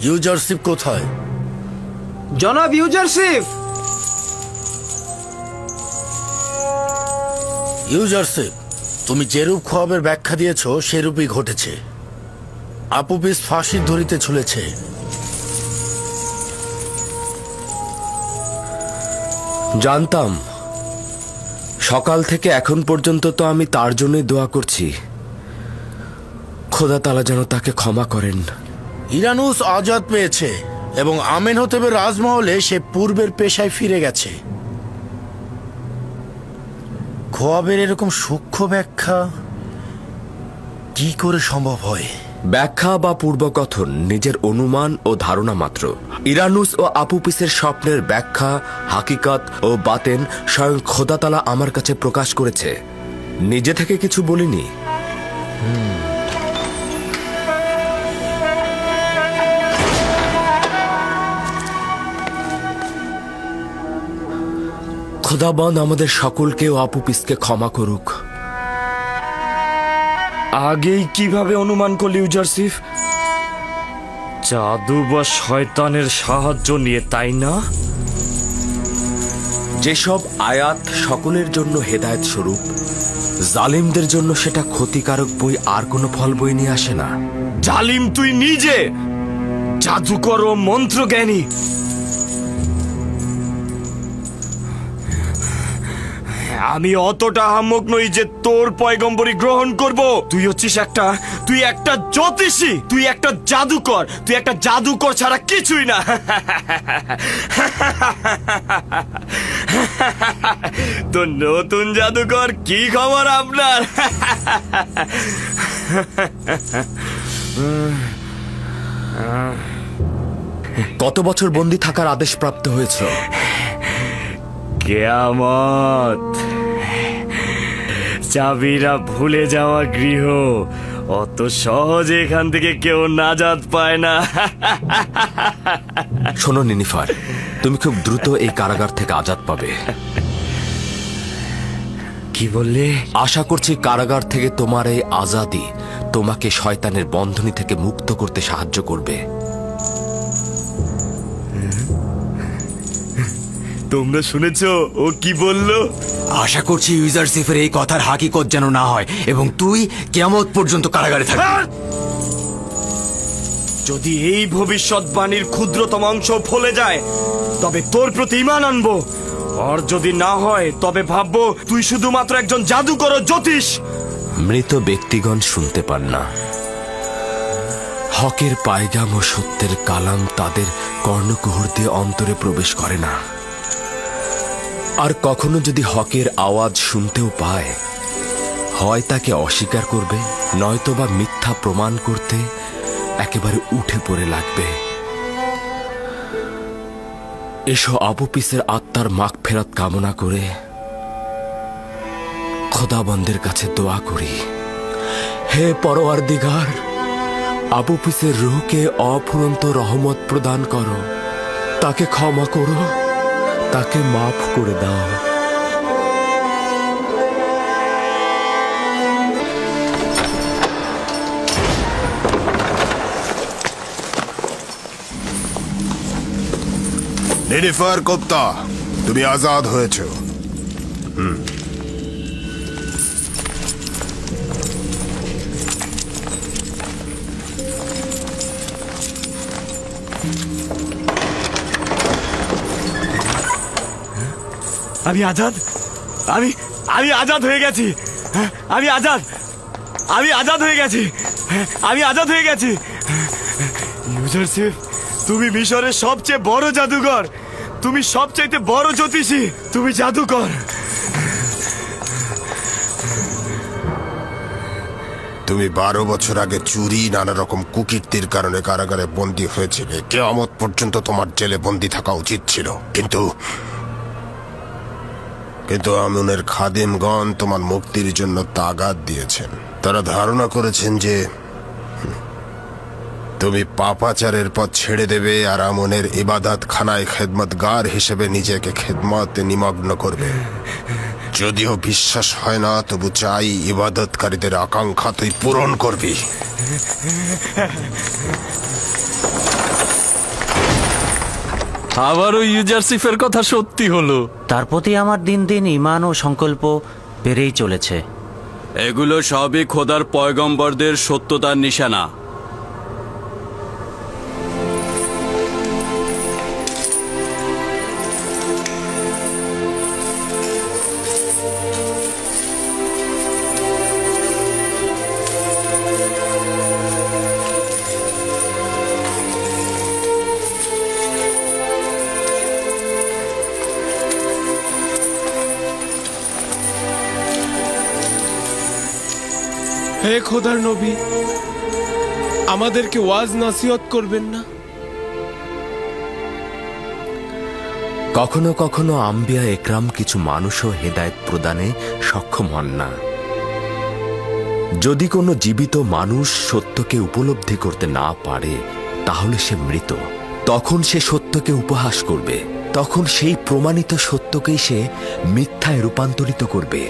ইউজারশিপ কোথায়? জনাব ইউজারশিপ। ইউজারশিপ, তুমি যেরূপ খোয়াবের ব্যাখ্যা দিয়েছ সেরূপই ঘটেছে। আপুপিস ফাঁসির দড়িতে ঝুলেছে। জানতাম। সকাল থেকে এখন পর্যন্ত তো আমি তার জন্যই দোয়া করছি, খোদা তাআলা যেন তাকে ক্ষমা করেন। ইরানুস আজাদ পেয়েছে এবং আমেনহোতেবের রাজমহলে সে পূর্বের পেশায় ফিরে গেছে। খোয়াবের এরকম সূক্ষ্ম ব্যাখ্যা কি করে সম্ভব হয়? ব্যাখ্যা বা পূর্বকথন নিজের অনুমান ও ধারণা মাত্র। ইরানুস ও আপুপিসের স্বপ্নের ব্যাখ্যা, হাকিকত ও বাতেন স্বয়ং খোদা তাআলা আমার কাছে প্রকাশ করেছে, নিজে থেকে কিছু বলিনি। খোদাবন্দ আমাদের সকলকে ও আপুপিসকে ক্ষমা করুক। আগেই কিভাবে অনুমান করলি ইউজারশিপ? জাদু বা শয়তানের সাহায্য নিয়ে, তাই না? যেসব আয়াত সকলের জন্য হেদায়েত স্বরূপ, জালিমদের জন্য সেটা ক্ষতিকারক বই আর কোনো ফল বই নিয়ে আসে না। জালিম তুই নিজে, জাদুকর ও মন্ত্রজ্ঞানী। আমি অতটা আহাম্মক নই যে তোর পয়গম্বরী গ্রহণ করব। তুই হচ্ছিস তুই একটা জ্যোতিষী, তুই একটা জাদুকর, তুই একটা জাদুকর ছাড়া কিছুই না। তো নতুন জাদুকর, কি খবর আপনার? কত বছর বন্দী থাকার আদেশ প্রাপ্ত হয়েছে? কিয়ামত। চাবিরা ভুলে যাওয়া গৃহ, অত সহজে এখান থেকে কেউ নাজাত পায় না। শোনো নিনিফার, তুমি খুব দ্রুত এই কারাগার থেকে আজাদ পাবে। কি বললে? আশা করছি কারাগার থেকে তোমার এই আজাদি তোমাকে শয়তানের বন্ধনী থেকে মুক্ত করতে সাহায্য করবে। তোমরা শুনেছ ও কি বলল? আশা করছি ইউজারশিপের এই কথার হাকিকত যেন না হয় এবং তুই কিয়ামত পর্যন্ত কারাগারে থাকবি। যদি এই ভবিষ্যৎবাণীর ক্ষুদ্রতম অংশ ফলে যায় তবে তোর প্রতি ঈমান আনবো, আর যদি না হয় তবে ভাববো তুই শুধুমাত্র একজন জাদুকর ও জ্যোতিষ। মৃত ব্যক্তিগণ শুনতে পান না। হকের পায়গাম ও সত্যের কালাম তাদের কর্ণকুহর দিয়ে অন্তরে প্রবেশ করে না। আর কখনো যদি হকের আওয়াজ শুনতেও পায়, হয় তাকে অস্বীকার করবে, নয়তোবা মিথ্যা প্রমাণ করতে একেবারে উঠে পড়ে লাগবে। এসো আপুপিসের আত্মার মাগফিরাত কামনা করে খোদাবন্দের কাছে দোয়া করি। হে পরওয়ারদিগার, আপুপিসের রূহকে অফুরন্ত রহমত প্রদান করো, তাকে ক্ষমা করো, তাকে মাফ করে দাও। নিনিফার কোপ্তা, তুমি আজাদ হয়েছ। আমি আজাদ, আমি আজাদ হয়ে গেছি। আমি আজাদ হয়ে গেছি। আমি আজাদ হয়ে গেছি। ইউজারশিপ, তুমি মিশরের সবচেয়ে বড় জাদুকর, তুমি সবচাইতে বড় জ্যোতিষী, তুমি জাদুকর। তুমি 12 বছর আগে চুরি, নানা রকম কুকীর্তির কারণে কারাগারে বন্দী হয়েছিলে। কিয়ামত পর্যন্ত তোমার জেলে বন্দী থাকা উচিত ছিল, কিন্তু আমুনের খাদেমগণ তোমার মুক্তির জন্য তাগাদ দিয়েছেন। তারা ধারণা করেছেন যে তুমি পাপাচারের পথ ছেড়ে দেবে আর আমুনের ইবাদত খানায় খেদমতগার হিসেবে নিজেকে খেদমতে নিমগ্ন করবে। যদিও বিশ্বাস হয় না, তবু চাই ইবাদতকারীদের আকাঙ্ক্ষা তুই পূরণ করবি। আবারও ইউজারসিফের কথা সত্যি হলো। তার প্রতি আমার দিন দিন ঈমান ও সংকল্প বেড়েই চলেছে। এগুলো সবই খোদার পয়গম্বরদের সত্যতার নিশানা। হে খোদার নবী, আমাদেরকে ওয়াজ নাসিহত করবেন না? কখনো কখনো আম্বিয়া একরাম কিছু মানুষও হেদায়েত প্রদানে সক্ষম হন না। যদি কোনো জীবিত মানুষ সত্যকে উপলব্ধি করতে না পারে তাহলে সে মৃত। তখন সে সত্যকে উপহাস করবে, তখন সেই প্রমাণিত সত্যকেই সে মিথ্যায় রূপান্তরিত করবে।